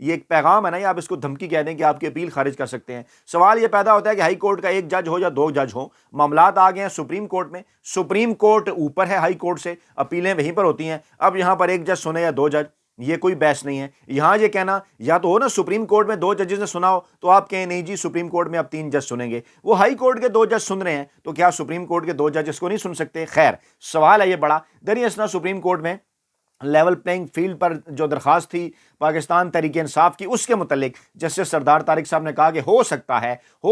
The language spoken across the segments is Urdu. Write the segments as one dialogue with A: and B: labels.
A: یہ ایک پیغام ہے نا، یا آپ اس کو دھمکی کہہ دیں کہ آپ کی اپیل خارج کر سکتے ہیں۔ سوال یہ پیدا ہوتا ہے کہ ہائی کورٹ کا ایک جج ہو یا دو جج ہوں، معاملات آ گئے ہیں سپریم کورٹ میں، سپریم کورٹ اوپر ہے ہائی کورٹ سے، اپیلیں وہیں پر ہوتی ہیں، اب یہاں پر ایک جج سنے یا دو جج، یہ کوئی بحث نہیں ہے۔ یہاں یہ کہنا یا تو ہو نا سپریم کورٹ میں دو ججز نے سنا ہو تو آپ کہیں نہیں جی سپریم کورٹ میں اب تین جج سنیں گے، وہ ہائی کورٹ کے دو جج سن رہے ہیں تو کیا سپریم کورٹ کے دو جج اس کو نہیں سن سکتے؟ خیر، سوال ہے یہ بڑا دری اسنا سپریم کورٹ میں لیول پلینگ فیلڈ پر جو درخواست تھی پاکستان تحریک انصاف کی، اس کے متعلق جسٹس سردار طارق صاحب نے کہا کہ ہو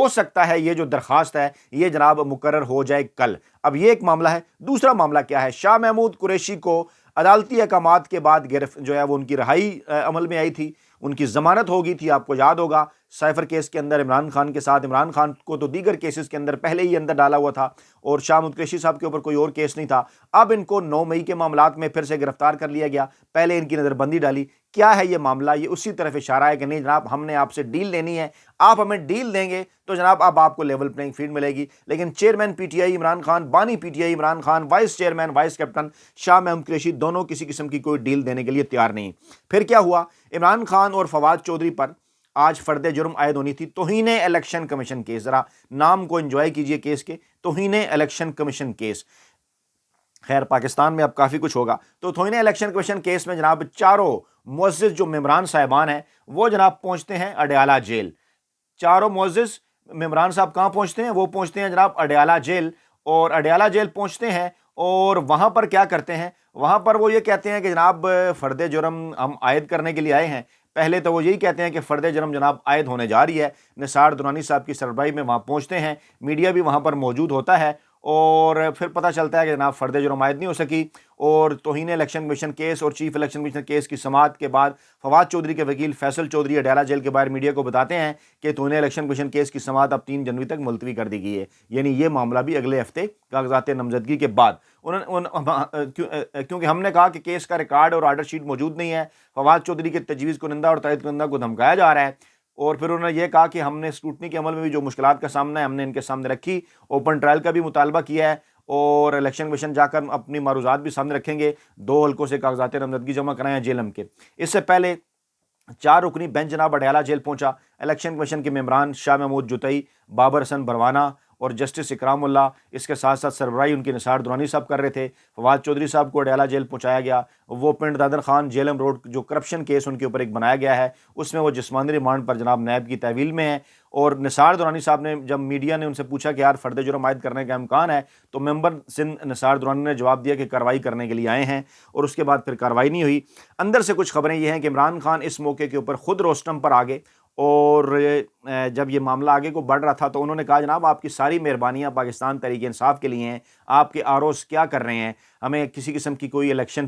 A: سکتا ہے یہ جو درخواست ہے یہ جناب مقرر ہو جائے کل۔ اب یہ ایک معاملہ ہے۔ دوسرا معاملہ کیا ہے؟ شاہ محمود قریشی کو عدالتی احکامات کے بعد جو ہے وہ ان کی رہائی عمل میں آئی تھی، ان کی ضمانت ہو گئی تھی، آپ کو یاد ہوگا سائفر کیس کے اندر عمران خان کے ساتھ، عمران خان کو تو دیگر کیسز کے اندر پہلے ہی اندر ڈالا ہوا تھا اور شاہ محمود قریشی صاحب کے اوپر کوئی اور کیس نہیں تھا۔ اب ان کو 9 مئی کے معاملات میں پھر سے گرفتار کر لیا گیا، پہلے ان کی نظر بندی ڈالی۔ کیا ہے یہ معاملہ؟ یہ اسی طرف اشارہ ہے کہ نہیں جناب ہم نے آپ سے ڈیل لینی ہے، آپ ہمیں ڈیل دیں گے تو جناب اب آپ کو لیول پلینگ فیلڈ ملے گی۔ لیکن chairman P T I Imran Khan, بانی P T I Imran Khan, vice chairman vice captain Shah Mahmood Qureshi دونوں کسی قسم کی کوئی ڈیل دینے کے لیے تیار نہیں۔ پھر کیا ہوا؟ عمران خان اور فواد چودھری پر آج فرد جرم عائد ہونی تھی، توہین الیکشن کمیشن کیس۔ ذرا نام کو انجوائے کیجئے کیس کے، توہین الیکشن کمیشن کیس۔ خیر پاکستان میں اب کافی کچھ ہوگا۔ تو توہین الیکشن کمیشن کیس میں جناب چاروں معزز جو ممبران صاحبان ہیں وہ جناب پہنچتے ہیں اڈیالہ جیل۔ چاروں معزز ممبران صاحب کہاں پہنچتے ہیں؟ وہ پہنچتے ہیں جناب اڈیالہ جیل، اور اڈیالہ جیل پہنچتے ہیں اور وہاں پر کیا کرتے ہیں؟ وہاں پر وہ یہ کہتے ہیں کہ جناب فرد جرم ہم عائد کرنے کے لیے آئے ہیں۔ پہلے تو وہ یہی کہتے ہیں کہ فرد جرم جناب عائد ہونے جا رہی ہے۔ نثار درانی صاحب کی سربراہی میں وہاں پہنچتے ہیں، میڈیا بھی وہاں پر موجود ہوتا ہے، اور پھر پتہ چلتا ہے کہ جناب فرد جرم عائد نہیں ہو سکی، اور توہین الیکشن کمیشن کیس اور چیف الیکشن کمیشن کیس کی سماعت کے بعد فواد چودھری کے وکیل فیصل چودھری اڈیالہ جیل کے باہر میڈیا کو بتاتے ہیں کہ توہین الیکشن کمیشن کیس کی سماعت اب 3 جنوری تک ملتوی کر دی گئی ہے، یعنی یہ معاملہ بھی اگلے ہفتے کاغذات نامزدگی کے بعد۔ کیونکہ ہم نے کہا کہ کیس کا ریکارڈ اور آرڈر شیٹ موجود نہیں ہے، فواد چودھری کے تجویز کنندہ اور تائید کنندہ کو دھمکایا جا رہا ہے، اور پھر انہوں نے یہ کہا کہ ہم نے اسکروٹنی کے عمل میں بھی جو مشکلات کا سامنا ہے ہم نے ان کے سامنے رکھی، اوپن ٹرائل کا بھی مطالبہ کیا ہے، اور الیکشن کمیشن جا کر اپنی معروضات بھی سامنے رکھیں گے، 2 حلقوں سے کاغذات نامزدگی جمع کرائے ہیں جیلم کے۔ اس سے پہلے 4 رکنی بینچ جناب اڈیالہ جیل پہنچا۔ الیکشن کمیشن کے ممبران شاہ محمود جتئی، بابر حسن بروانہ اور جسٹس اکرام اللہ، اس کے ساتھ ساتھ سربراہی ان کی نثار درانی صاحب کر رہے تھے۔ فواد چودھری صاحب کو اڈیالہ جیل پہنچایا گیا۔ وہ پنڈ دادر خان جیلم روڈ جو کرپشن کیس ان کے اوپر ایک بنایا گیا ہے، اس میں وہ جسمانی ریمانڈ پر جناب نیب کی تحویل میں ہیں۔ اور نثار درانی صاحب نے جب میڈیا نے ان سے پوچھا کہ یار فرد جرم عائد کرنے کا امکان ہے، تو ممبر سندھ نثار درانی نے جواب دیا کہ کارروائی کرنے کے لیے آئے ہیں، اور اس کے بعد پھر کارروائی نہیں ہوئی۔ اندر سے کچھ خبریں یہ ہیں کہ عمران خان اس موقع کے اوپر خود روسٹم پر آگے، اور جب یہ معاملہ آگے کو بڑھ رہا تھا تو انہوں نے کہا جناب آپ کی ساری مہربانیاں پاکستان تحریک انصاف کے لیے ہیں، آپ کے آر اوز کیا کر رہے ہیں، ہمیں کسی قسم کی کوئی الیکشن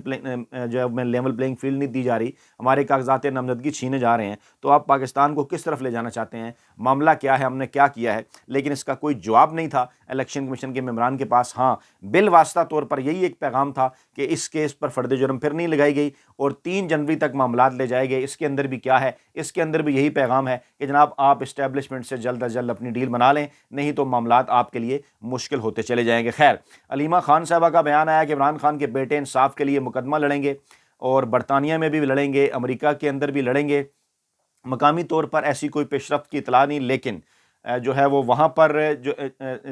A: جو ہے لیول پلینگ فیلڈ نہیں دی جا رہی، ہمارے کاغذات نامزدگی چھینے جا رہے ہیں، تو آپ پاکستان کو کس طرف لے جانا چاہتے ہیں، معاملہ کیا ہے، ہم نے کیا کیا ہے؟ لیکن اس کا کوئی جواب نہیں تھا الیکشن کمیشن کے ممبران کے پاس۔ ہاں بالواسطہ طور پر یہی ایک پیغام تھا کہ اس کیس پر فرد جرم پھر نہیں لگائی گئی اور 3 جنوری تک معاملات لے جائے گئے۔ اس کے اندر بھی کیا ہے؟ اس کے اندر بھی یہی پیغام ہے کہ جناب آپ اسٹیبلشمنٹ سے جلد از جلد اپنی ڈیل بنا لیں، نہیں تو معاملات آپ کے لیے مشکل ہوتے چلے جائیں گے۔ خیر، علیمہ خان صاحبہ کا بیان آیا کہ عمران خان کے بیٹے انصاف کے لیے مقدمہ لڑیں گے، اور برطانیہ میں بھی لڑیں گے، امریکہ کے اندر بھی لڑیں گے۔ مقامی طور پر ایسی کوئی پیش رفت کی اطلاع نہیں، لیکن جو ہے وہ وہاں پر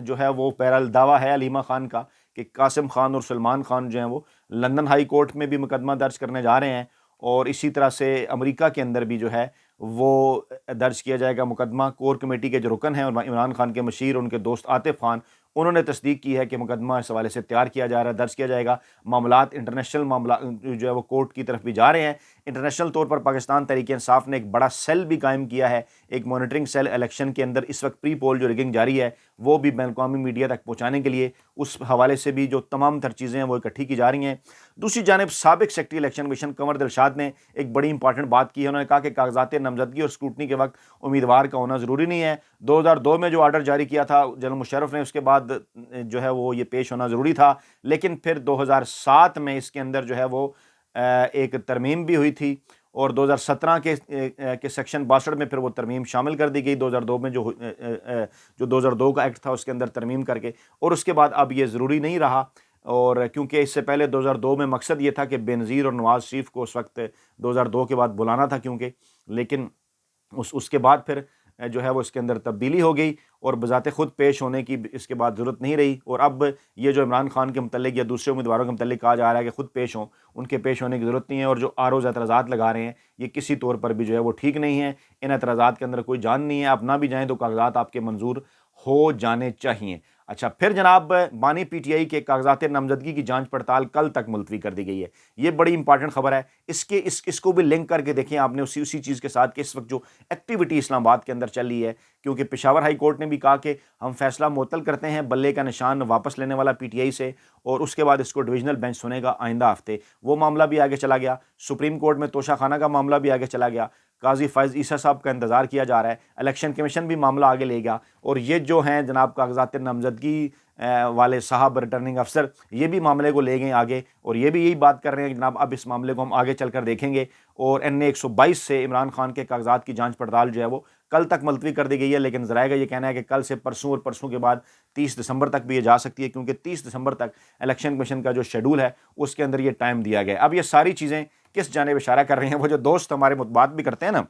A: جو ہے وہ بہرحال دعویٰ ہے علیمہ خان کا کہ قاسم خان اور سلمان خان جو ہیں وہ لندن ہائی کورٹ میں بھی مقدمہ درج کرنے جا رہے ہیں، اور اسی طرح سے امریکہ کے اندر بھی جو ہے وہ درج کیا جائے گا مقدمہ۔ کور کمیٹی کے جو رکن ہیں اور عمران خان کے مشیر ان کے دوست عاطف خان، انہوں نے تصدیق کی ہے کہ مقدمہ اس حوالے سے تیار کیا جا رہا ہے، درج کیا جائے گا۔ معاملات انٹرنیشنل معاملات جو ہے وہ کورٹ کی طرف بھی جا رہے ہیں۔ انٹرنیشنل طور پر پاکستان تحریک انصاف نے ایک بڑا سیل بھی قائم کیا ہے، ایک مانیٹرنگ سیل الیکشن کے اندر۔ اس وقت پری پول جو ریگنگ جاری ہے وہ بھی بین الاقوامی میڈیا تک پہنچانے کے لیے اس حوالے سے بھی جو تمام تر چیزیں ہیں وہ اکٹھی کی جا رہی ہیں۔ دوسری جانب سابق secretary election commission Qamar Dilshad نے ایک بڑی امپارٹنٹ بات کی ہے، انہوں نے کہا کہ کاغذات نامزدگی اور اسکروٹنی کے وقت امیدوار کا ہونا ضروری نہیں ہے۔ 2002 میں جو آرڈر جاری کیا تھا جنرل مشرف نے، اس کے بعد جو ہے وہ یہ پیش ہونا ضروری تھا، لیکن پھر 2007 میں اس کے اندر جو ہے وہ ایک ترمیم بھی ہوئی تھی، اور 2017 کے سیکشن 62 میں پھر وہ ترمیم شامل کر دی گئی 2002 میں، جو 2002 کا ایکٹ تھا اس کے اندر ترمیم کر کے، اور اس کے بعد اب یہ ضروری نہیں رہا اور کیونکہ اس سے پہلے 2002 میں مقصد یہ تھا کہ بینظیر اور نواز شریف کو اس وقت 2002 کے بعد بلانا تھا کیونکہ، لیکن اس کے بعد پھر جو ہے وہ اس کے اندر تبدیلی ہو گئی اور بذات خود پیش ہونے کی اس کے بعد ضرورت نہیں رہی، اور اب یہ جو عمران خان کے متعلق یا دوسرے امیدواروں کے متعلق کہا جا رہا ہے کہ خود پیش ہوں، ان کے پیش ہونے کی ضرورت نہیں ہے، اور جو آروز اعتراضات لگا رہے ہیں یہ کسی طور پر بھی جو ہے وہ ٹھیک نہیں ہے، ان اعتراضات کے اندر کوئی جان نہیں ہے، آپ نہ بھی جائیں تو کاغذات آپ کے منظور ہو جانے چاہیے۔ اچھا، پھر جناب بانی پی ٹی آئی کے کاغذات نامزدگی کی جانچ پڑتال کل تک ملتوی کر دی گئی ہے۔ یہ بڑی امپارٹنٹ خبر ہے، اس کو بھی لنک کر کے دیکھیں آپ نے اسی چیز کے ساتھ کہ اس وقت جو ایکٹیویٹی اسلام آباد کے اندر چل رہی ہے، کیونکہ پشاور ہائی کورٹ نے بھی کہا کہ ہم فیصلہ معطل کرتے ہیں بلے کا نشان واپس لینے والا پی ٹی آئی سے، اور اس کے بعد اس کو ڈویژنل بینچ سنے گا آئندہ ہفتے۔ وہ معاملہ بھی آگے چلا گیا، سپریم کورٹ میں توشہ خانہ کا معاملہ بھی آگے چلا گیا، قاضی فائز عیسیٰ صاحب کا انتظار کیا جا رہا ہے، الیکشن کمیشن بھی معاملہ آگے لے گا، اور یہ جو ہیں جناب کاغذات نامزدگی والے صاحب ریٹرننگ افسر، یہ بھی معاملے کو لے گئے آگے، اور یہ بھی یہی بات کر رہے ہیں کہ جناب اب اس معاملے کو ہم آگے چل کر دیکھیں گے، اور این 122 سے عمران خان کے کاغذات کی جانچ پڑتال جو ہے وہ کل تک ملتوی کر دی گئی ہے، لیکن ذرائع کا یہ کہنا ہے کہ کل سے پرسوں اور پرسوں کے بعد 30 دسمبر تک بھی یہ جا سکتی ہے، کیونکہ 30 دسمبر تک الیکشن کمیشن کا جو شیڈول ہے اس کے اندر یہ ٹائم دیا گیا ہے۔ اب یہ ساری چیزیں کس جانب اشارہ کر رہے ہیں؟ وہ جو دوست ہمارے بات بھی کرتے ہیں نا،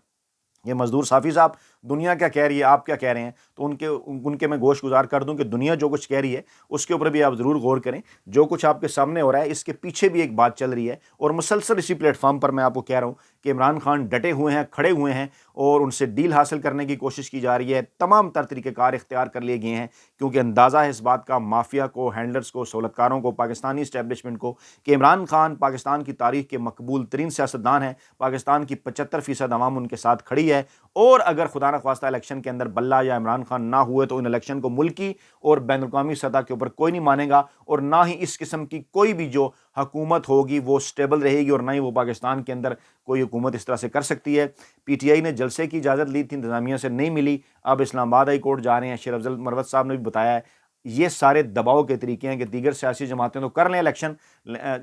A: یہ مزدور صافی صاحب، دنیا کیا کہہ رہی ہے، آپ کیا کہہ رہے ہیں، تو ان کے میں گوش گزار کر دوں کہ دنیا جو کچھ کہہ رہی ہے اس کے اوپر بھی آپ ضرور غور کریں۔ جو کچھ آپ کے سامنے ہو رہا ہے اس کے پیچھے بھی ایک بات چل رہی ہے، اور مسلسل اسی پلیٹ فارم پر میں آپ کو کہہ رہا ہوں کہ عمران خان ڈٹے ہوئے ہیں، کھڑے ہوئے ہیں، اور ان سے ڈیل حاصل کرنے کی کوشش کی جا رہی ہے، تمام تر طریقہ کار اختیار کر لیے گئے ہیں، کیونکہ اندازہ ہے اس بات کا مافیا کو، ہینڈلرز کو، سہولتکاروں کو، پاکستانی اسٹیبلشمنٹ کو، کہ عمران خان پاکستان کی تاریخ کے مقبول ترین سیاستدان ہیں، پاکستان کی 75% عوام ان کے ساتھ کھڑی ہے، اور اگر خدا نخواستہ الیکشن کے اندر بلہ یا عمران خان نہ ہوئے تو ان الیکشن کو ملکی اور بین الاقوامی سطح کے اوپر کوئی نہیں مانے گا، اور نہ ہی اس قسم کی کوئی بھی جو حکومت ہوگی وہ سٹیبل رہے گی، اور نہ ہی وہ پاکستان کے اندر کوئی حکومت اس طرح سے کر سکتی ہے۔ پی ٹی آئی نے جلسے کی اجازت لی تھی، انتظامیہ سے نہیں ملی، اب اسلام آباد ہائی کورٹ جا رہے ہیں، شیر افضل مروت صاحب نے بھی بتایا ہے یہ سارے دباؤ کے طریقے ہیں کہ دیگر سیاسی جماعتیں تو کر لیں الیکشن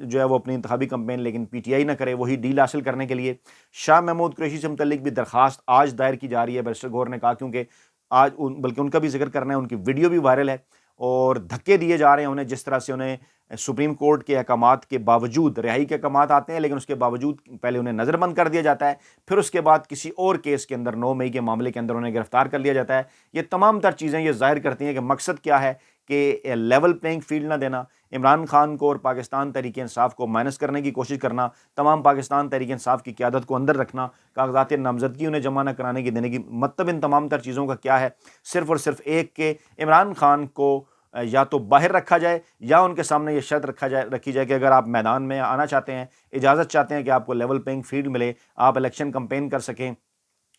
A: جو ہے وہ اپنی انتخابی کمپین، لیکن پی ٹی آئی نہ کرے، وہی ڈیل حاصل کرنے کے لیے۔ شاہ محمود قریشی سے متعلق بھی درخواست آج دائر کی جا رہی ہے، بیرسٹر گور نے کہا، کیونکہ آج بلکہ ان کا بھی ذکر کرنا ہے، ان کی ویڈیو بھی وائرل ہے، اور دھکے دیے جا رہے ہیں انہیں، جس طرح سے انہیں سپریم کورٹ کے احکامات کے باوجود، رہائی کے احکامات آتے ہیں لیکن اس کے باوجود پہلے انہیں نظر بند کر دیا جاتا ہے، پھر اس کے بعد کسی اور کیس کے اندر 9 مئی کے معاملے کے اندر انہیں گرفتار کر لیا جاتا ہے۔ یہ تمام تر چیزیں یہ ظاہر کرتی ہیں کہ مقصد کیا ہے، کہ لیول پلینگ فیلڈ نہ دینا، عمران خان کو اور پاکستان تحریک انصاف کو مائنس کرنے کی کوشش کرنا، تمام پاکستان تحریک انصاف کی قیادت کو اندر رکھنا، کاغذات نامزدگی انہیں جمع نہ کرانے کی دینے کی، مطلب ان تمام تر چیزوں کا کیا ہے؟ صرف اور صرف ایک کہ عمران خان کو یا تو باہر رکھا جائے، یا ان کے سامنے یہ شرط رکھی جائے کہ اگر آپ میدان میں آنا چاہتے ہیں، اجازت چاہتے ہیں کہ آپ کو لیول پلینگ فیلڈ ملے، آپ الیکشن کمپین کر سکیں،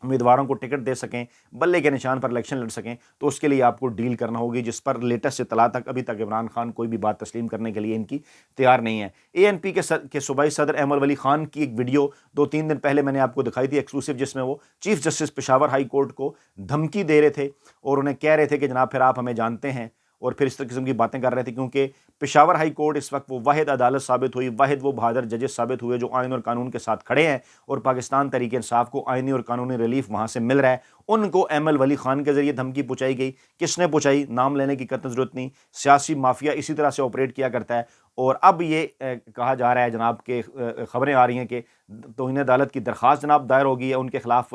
A: امیدواروں کو ٹکٹ دے سکیں، بلے کے نشان پر الیکشن لڑ سکیں، تو اس کے لیے آپ کو ڈیل کرنا ہوگی، جس پر لیٹسٹ اطلاع تک ابھی تک عمران خان کوئی بھی بات تسلیم کرنے کے لیے ان کی تیار نہیں ہے۔ اے این پی کے صوبائی صدر احمد ولی خان کی ایک ویڈیو 2-3 دن پہلے میں نے آپ کو دکھائی تھی ایکسکلوسیو، جس میں وہ chief justice Peshawar high court کو دھمکی دے رہے تھے، اور انہیں کہہ رہے تھے کہ جناب پھر آپ ہمیں جانتے ہیں، اور پھر اس قسم کی باتیں کر رہے تھے، کیونکہ پشاور ہائی کورٹ اس وقت وہ واحد عدالت ثابت ہوئی، واحد وہ بہادر ججز ثابت ہوئے جو آئین اور قانون کے ساتھ کھڑے ہیں، اور پاکستان تحریک انصاف کو آئینی اور قانونی ریلیف وہاں سے مل رہا ہے۔ ان کو احمد ولی خان کے ذریعے دھمکی پہنچائی گئی، کس نے پہنچائی، نام لینے کی قطعی ضرورت نہیں، سیاسی مافیا اسی طرح سے آپریٹ کیا کرتا ہے، اور اب یہ کہا جا رہا ہے جناب کہ خبریں آ رہی ہیں کہ توہین عدالت کی درخواست جناب دائر ہوگی ہے ان کے خلاف،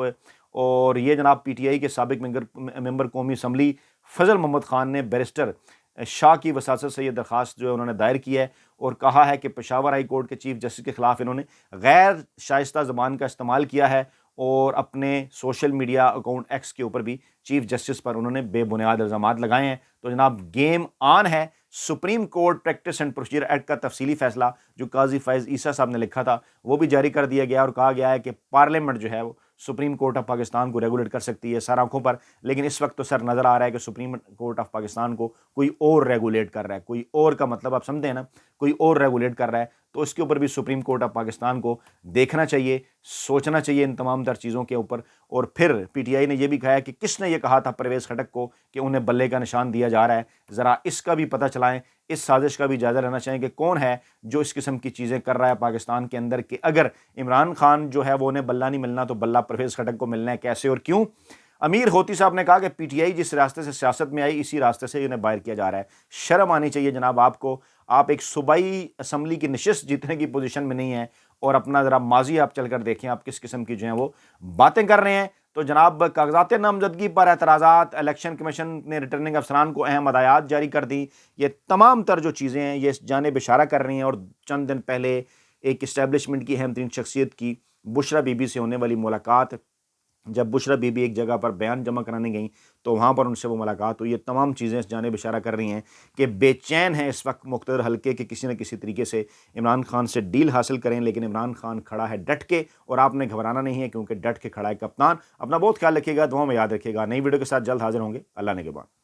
A: اور یہ جناب پی ٹی آئی کے سابق ممبر قومی اسمبلی فضل محمد خان نے بیرسٹر شاہ کی وساطت سے یہ درخواست جو ہے انہوں نے دائر کی ہے، اور کہا ہے کہ پشاور ہائی کورٹ کے چیف جسٹس کے خلاف انہوں نے غیر شائستہ زبان کا استعمال کیا ہے، اور اپنے سوشل میڈیا اکاؤنٹ ایکس کے اوپر بھی چیف جسٹس پر انہوں نے بے بنیاد الزامات لگائے ہیں۔ تو جناب گیم آن ہے۔ Supreme court practice and procedure act کا تفصیلی فیصلہ جو قاضی فائز عیسیٰ صاحب نے لکھا تھا وہ بھی جاری کر دیا گیا، اور کہا گیا ہے کہ پارلیمنٹ جو ہے وہ سپریم کورٹ آف پاکستان کو ریگولیٹ کر سکتی ہے سر آنکھوں پر، لیکن اس وقت تو سر نظر آ رہا ہے کہ سپریم کورٹ آف پاکستان کو کوئی اور ریگولیٹ کر رہا ہے، کوئی اور کا مطلب آپ سمجھیں نا، کوئی اور ریگولیٹ کر رہا ہے، تو اس کے اوپر بھی سپریم کورٹ آف پاکستان کو دیکھنا چاہیے، سوچنا چاہیے ان تمام تر چیزوں کے اوپر۔ اور پھر پی ٹی آئی نے یہ بھی کہا ہے کہ کس نے یہ کہا تھا پرویز خٹک کو کہ انہیں بلے کا نشان دیا جا رہا ہے، ذرا اس کا بھی پتہ چلائیں، اس سازش کا بھی جائزہ لینا چاہیں کہ کون ہے جو اس قسم کی چیزیں کر رہا ہے پاکستان کے اندر، کہ اگر عمران خان جو ہے وہ انہیں بلہ نہیں ملنا تو بلہ پرویز خٹک کو ملنا ہے، کیسے اور کیوں؟ امیر ہوتی صاحب نے کہا کہ پی ٹی آئی جس راستے سے سیاست میں آئی اسی راستے سے انہیں باہر کیا جا رہا ہے. شرم آنی چاہیے جناب آپ کو. آپ ایک صوبائی اسمبلی کی نشست جیتنے کی پوزیشن میں نہیں ہیں اور اپنا ذرا ماضی آپ چل کر دیکھیں آپ کس قسم کی جو ہیں وہ باتیں کر رہے ہیں. تو جناب کاغذات نامزدگی پر اعتراضات، الیکشن کمیشن نے ریٹرننگ افسران کو اہم ہدایات جاری کر دی، یہ تمام تر جو چیزیں ہیں یہ اس جانب اشارہ کر رہی ہیں. اور چند دن پہلے ایک اسٹیبلشمنٹ کی اہم ترین شخصیت کی بشرا بی بی سے ہونے والی ملاقات، جب بشرا بی بی ایک جگہ پر بیان جمع کرانے گئیں تو وہاں پر ان سے وہ ملاقات ہوئی. یہ تمام چیزیں اس جانب اشارہ کر رہی ہیں کہ بے چین ہیں اس وقت مقتدر حلقے کہ کسی نہ کسی طریقے سے عمران خان سے ڈیل حاصل کریں. لیکن عمران خان کھڑا ہے ڈٹ کے، اور آپ نے گھبرانا نہیں ہے کیونکہ ڈٹ کے کھڑا ہے کپتان. اپنا بہت خیال رکھیے گا، دعاؤں میں یاد رکھیے گا. نئی ویڈیو کے ساتھ جلد حاضر ہوں گے. اللہ نے کے بعد.